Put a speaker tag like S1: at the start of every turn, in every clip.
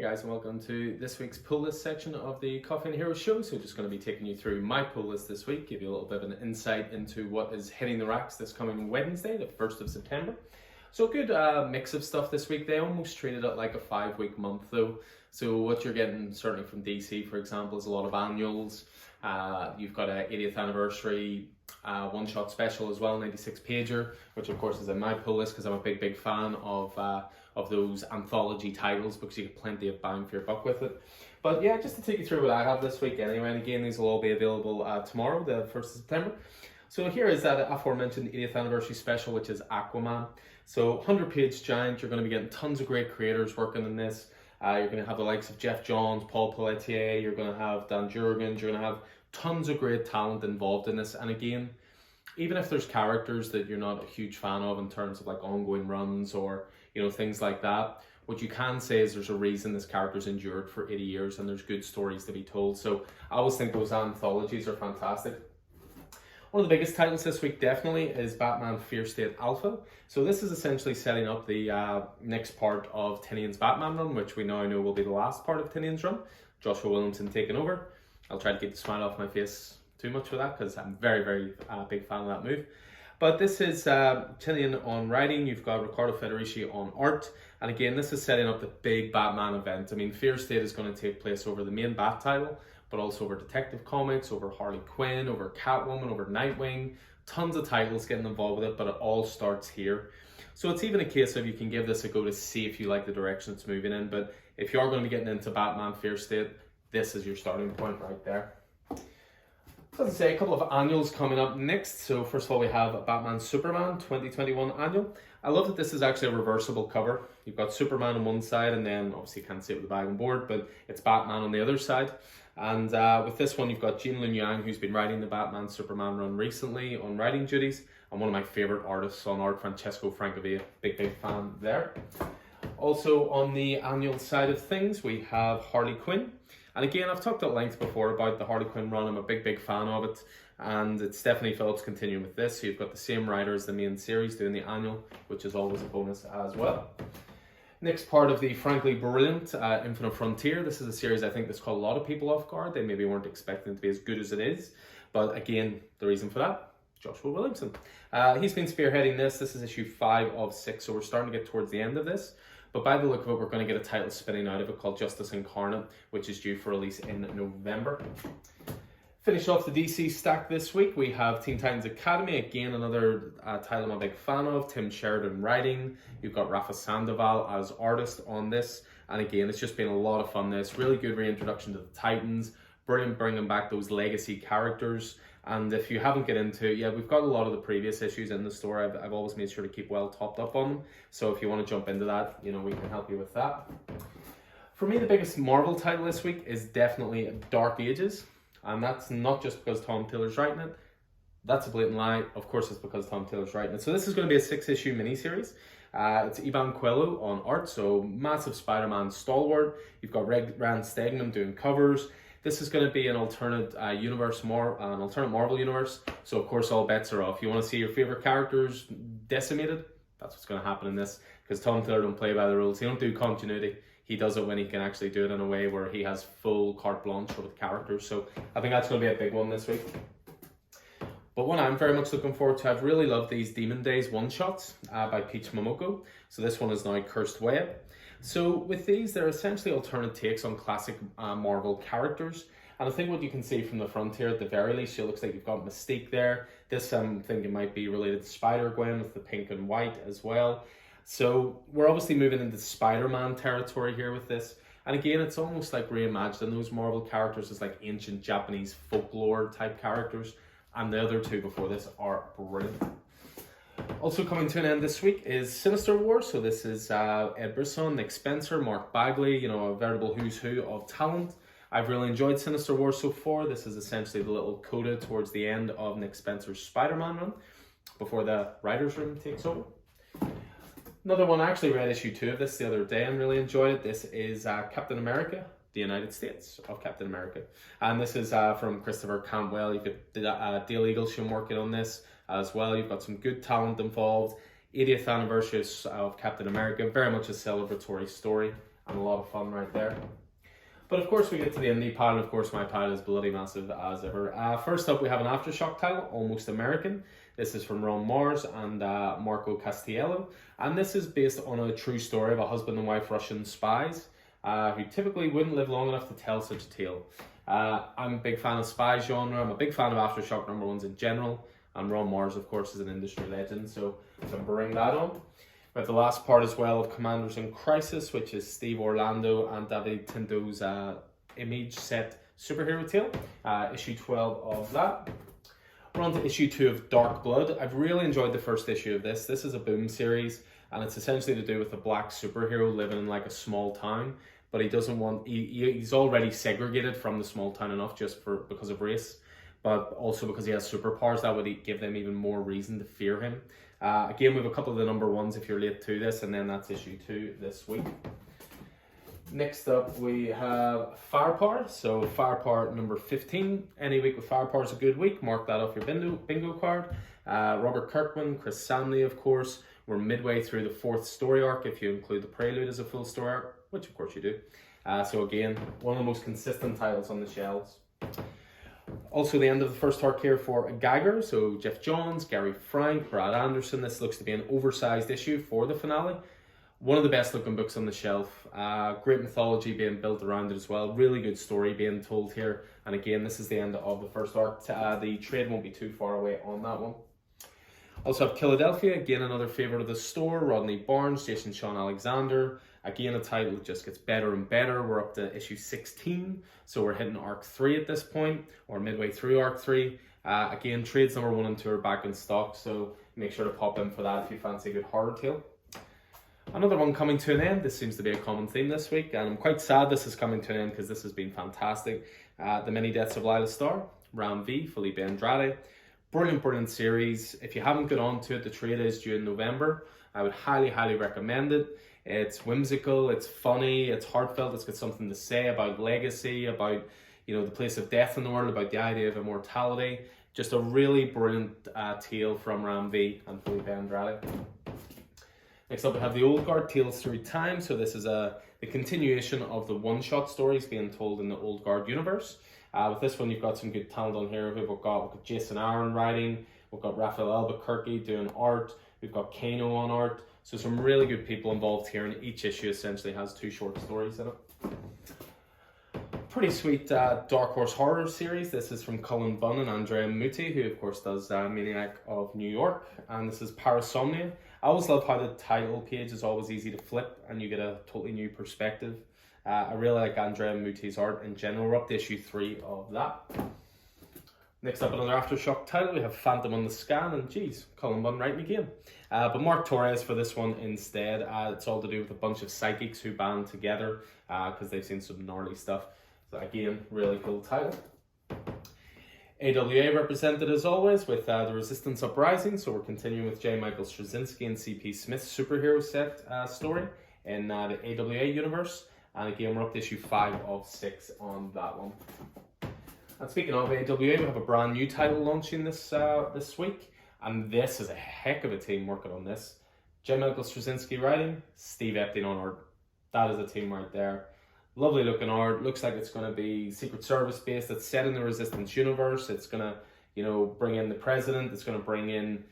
S1: guys, and welcome to this week's pull list section of the Coffee and Hero show. So just going to be taking you through my pull list this week, give you a little bit of an insight into what is hitting the racks this coming Wednesday, the 1st of September. So a good mix of stuff this week. They almost treated it like a 5-week month though. So what you're getting certainly from DC, for example, is a lot of annuals. You've got an 80th anniversary one-shot special as well, 96 pager, which of course is in my pull list because I'm a big fan of those anthology titles because you get plenty of bang for your buck with it. But yeah, just to take you through what I have this week anyway, and again, these will all be available tomorrow, the 1st of September. So here is that aforementioned 80th anniversary special, which is Aquaman. So 100-page giant, you're going to be getting tons of great creators working on this. You're going to have the likes of Jeff Johns, Paul Pelletier, you're going to have Dan Jurgens, you're going to have tons of great talent involved in this. And again, even if there's characters that you're not a huge fan of in terms of like ongoing runs or, you know, things like that, what you can say is there's a reason this character's endured for 80 years and there's good stories to be told. So I always think those anthologies are fantastic. One of the biggest titles this week definitely is Batman Fear State Alpha. So this is essentially setting up the next part of Tynion's Batman run, which we now know will be the last part of Tynion's run. Joshua Williamson taking over. I'll try to keep the smile off my face too much for that because I'm very big fan of that move. But this is Tynion on writing, you've got Riccardo Federici on art, and again this is setting up the big Batman event. I mean, Fear State is going to take place over the main Bat title, but also over Detective Comics, over Harley Quinn, over Catwoman, over Nightwing, tons of titles getting involved with it, but it all starts here. So it's even a case of you can give this a go to see if you like the direction it's moving in, but if you are going to be getting into Batman Fear State, this is your starting point right there. So as I say, a couple of annuals coming up next. So first of all, we have Batman Superman 2021 annual. I love that this is actually a reversible cover. You've got Superman on one side, and then obviously you can't see it with the bag on board, but it's Batman on the other side. And with this one, you've got Jean Lun Yang, who's been writing the Batman Superman run recently on writing duties, and one of my favorite artists on art, Francesco Francavilla, big fan there. Also on the annual side of things, we have Harley Quinn. And again, I've talked at length before about the Harley Quinn run. I'm a big fan of it. And it's definitely Phillips continuing with this. So you've got the same writer as the main series doing the annual, which is always a bonus as well. Next part of the frankly brilliant Infinite Frontier. This is a series I think that's caught a lot of people off guard. They maybe weren't expecting it to be as good as it is. But again, the reason for that, Joshua Williamson. He's been spearheading this. This is issue 5 of 6, so we're starting to get towards the end of this. But by the look of it, we're going to get a title spinning out of it called Justice Incarnate, which is due for release in November. Finish off the DC stack this week, we have Teen Titans Academy. Again, another title I'm a big fan of. Tim Sheridan writing. You've got Rafa Sandoval as artist on this. And again, it's just been a lot of fun. This really good reintroduction to the Titans. Brilliant bringing back those legacy characters. And if you haven't get into it, yeah, we've got a lot of the previous issues in the store. I've always made sure to keep well topped up on them. So if you want to jump into that, you know, we can help you with that. For me, the biggest Marvel title this week is definitely Dark Ages. And that's not just because Tom Taylor's writing it. That's a blatant lie. Of course, it's because Tom Taylor's writing it. So this is going to be a 6-issue miniseries. It's Ivan Coelho on art, so massive Spider-Man stalwart. You've got Rand Stegman doing covers. This is going to be an alternate universe, an alternate Marvel universe. So of course, all bets are off. You want to see your favorite characters decimated? That's what's going to happen in this. Because Tom Taylor don't play by the rules. He don't do continuity. He does it when he can actually do it in a way where he has full carte blanche with characters. So I think that's going to be a big one this week. But one I'm very much looking forward to, I've really loved these Demon Days one-shots by Peach Momoko. So this one is now Cursed Web. So with these, they're essentially alternate takes on classic Marvel characters. And I think what you can see from the front here, at the very least, it looks like you've got Mystique there. This I'm thinking might be related to Spider-Gwen with the pink and white as well. So we're obviously moving into Spider-Man territory here with this. And again, it's almost like reimagining those Marvel characters as like ancient Japanese folklore type characters. And the other two before this are brilliant. Also coming to an end this week is Sinister War. So this is Ed Brisson, Nick Spencer, Mark Bagley, you know, a veritable who's who of talent. I've really enjoyed Sinister War so far. This is essentially the little coda towards the end of Nick Spencer's Spider-Man run before the writer's room takes over. Another one, I actually read issue 2 of this the other day and really enjoyed it. This is Captain America, the United States of Captain America. And this is from Christopher Cantwell. You've got Dale Eaglesham working on this as well. You've got some good talent involved. 80th anniversary of Captain America, very much a celebratory story. and a lot of fun right there. But of course we get to the indie pile, and of course my pile is bloody massive as ever. First up we have an Aftershock title, Almost American. This is from Ron Mars and Marco Castiello, and this is based on a true story of a husband and wife Russian spies who typically wouldn't live long enough to tell such a tale. I'm a big fan of spy genre, I'm a big fan of Aftershock #1s in general, and Ron Mars of course is an industry legend, so to bring that on. We have the last part as well of Commanders in Crisis, which is Steve Orlando and David Tindo's image set superhero tale, issue 12 of that. We're on to issue 2 of Dark Blood. I've really enjoyed the first issue of this. This is a Boom series, and it's essentially to do with a black superhero living in like a small town, but he doesn't want, he's already segregated from the small town enough just because of race, but also because he has superpowers that would give them even more reason to fear him. Again, we have a couple of the #1s if you're late to this, and then that's issue 2 this week. Next up, we have Firepower. So Firepower number 15. Any week with Firepower is a good week. Mark that off your bingo card. Robert Kirkman, Chris Samney, of course. We're midway through the 4th story arc, if you include the Prelude as a full story arc, which of course you do. So again, one of the most consistent titles on the shelves. Also the end of the first arc here for Geiger, so Jeff Johns, Gary Frank, Brad Anderson. This looks to be an oversized issue for the finale. One of the best looking books on the shelf. Great mythology being built around it as well. Really good story being told here. And again, this is the end of the first arc. The trade won't be too far away on that one. Also have Philadelphia, again another favourite of the store. Rodney Barnes, Jason Sean Alexander. Again, a title that just gets better and better. We're up to issue 16, so we're hitting arc 3 at this point, or midway through arc 3. Again, trades #1 and 2 are back in stock, so make sure to pop in for that if you fancy a good horror tale. Another one coming to an end. This seems to be a common theme this week, and I'm quite sad this is coming to an end because this has been fantastic. The Many Deaths of Lila Starr, Ram V, Felipe Andrade. Brilliant series. If you haven't got on to it, the trade is due in November. I would highly recommend it. It's whimsical, it's funny, it's heartfelt, it's got something to say about legacy, about the place of death in the world, about the idea of immortality. Just a really brilliant tale from Ram V and Felipe Andrade. Next up we have the Old Guard, Tales Through Time. So this is the continuation of the one-shot stories being told in the Old Guard universe. With this one you've got some good talent on here. We've got Jason Aaron writing, we've got Raphael Albuquerque doing art, we've got Kano on art. So some really good people involved here, and each issue essentially has 2 short stories in it. Pretty sweet Dark Horse horror series. This is from Cullen Bunn and Andrea Muti, who of course does Maniac of New York, and this is Parasomnia. I always love how the title page is always easy to flip and you get a totally new perspective. I really like Andrea Muti's art in general. We're up to issue 3 of that. Next up, another Aftershock title, we have Phantom on the Scan, and geez, Cullen Bunn writing again. But Mark Torres for this one instead. It's all to do with a bunch of psychics who band together because they've seen some gnarly stuff. So again, really cool title. AWA represented as always with the Resistance Uprising, so we're continuing with J. Michael Straczynski and C.P. Smith's superhero set story in the AWA universe. And again, we're up to issue 5 of 6 on that one. And speaking of AWA, we have a brand new title launching this week, and this is a heck of a team working on this. J. Michael Straczynski writing, Steve Epting on art. That is a team right there. Lovely looking art. Looks like it's going to be Secret Service based. It's set in the Resistance universe. It's going to, bring in the president. It's going to bring in,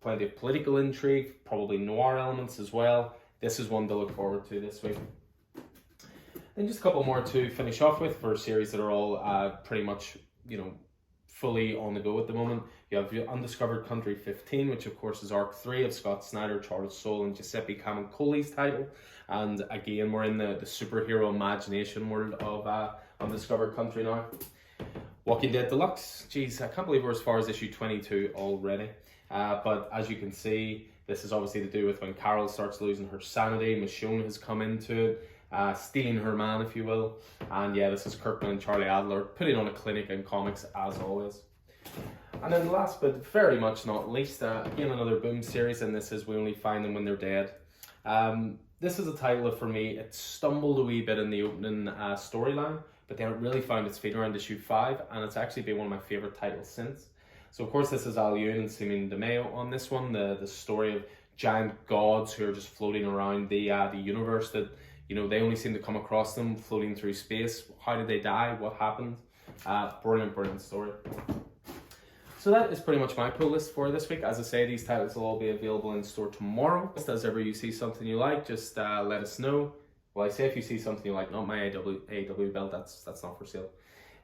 S1: plenty of political intrigue, probably noir elements as well. This is one to look forward to this week. And just a couple more to finish off with for series that are all pretty much, fully on the go at the moment. You have Undiscovered Country 15, which of course is arc 3 of Scott Snyder, Charles Soule, and Giuseppe Camuncoli's title. And again, we're in the superhero imagination world of Undiscovered Country now. Walking Dead Deluxe. Jeez, I can't believe we're as far as issue 22 already. But as you can see, this is obviously to do with when Carol starts losing her sanity. Michonne has come into it. Stealing her man, if you will. And yeah, this is Kirkman and Charlie Adler putting on a clinic in comics as always. And then last but very much not least, again another Boom series, and this is We Only Find Them When They're Dead. This is a title that for me, it stumbled a wee bit in the opening storyline, but then it really found its feet around issue 5, and it's actually been one of my favourite titles since. So of course this is Al Ewing and Simone DeMeo on this one, the story of giant gods who are just floating around the universe that You know, they only seem to come across them floating through space. How did they die? What happened? Brilliant story. So that is pretty much my pull list for this week. As I say, these titles will all be available in store tomorrow. Just as ever you see something you like, just let us know. Well, I say if you see something you like, not my AW belt, that's not for sale.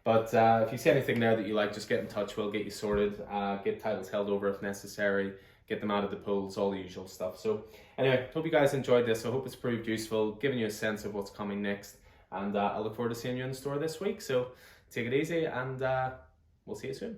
S1: But if you see anything there that you like, just get in touch. We'll get you sorted. Get titles held over if necessary. Get them out of the pools, all the usual stuff. So anyway, hope you guys enjoyed this. I hope it's proved useful, giving you a sense of what's coming next. And I look forward to seeing you in the store this week. So take it easy, and we'll see you soon.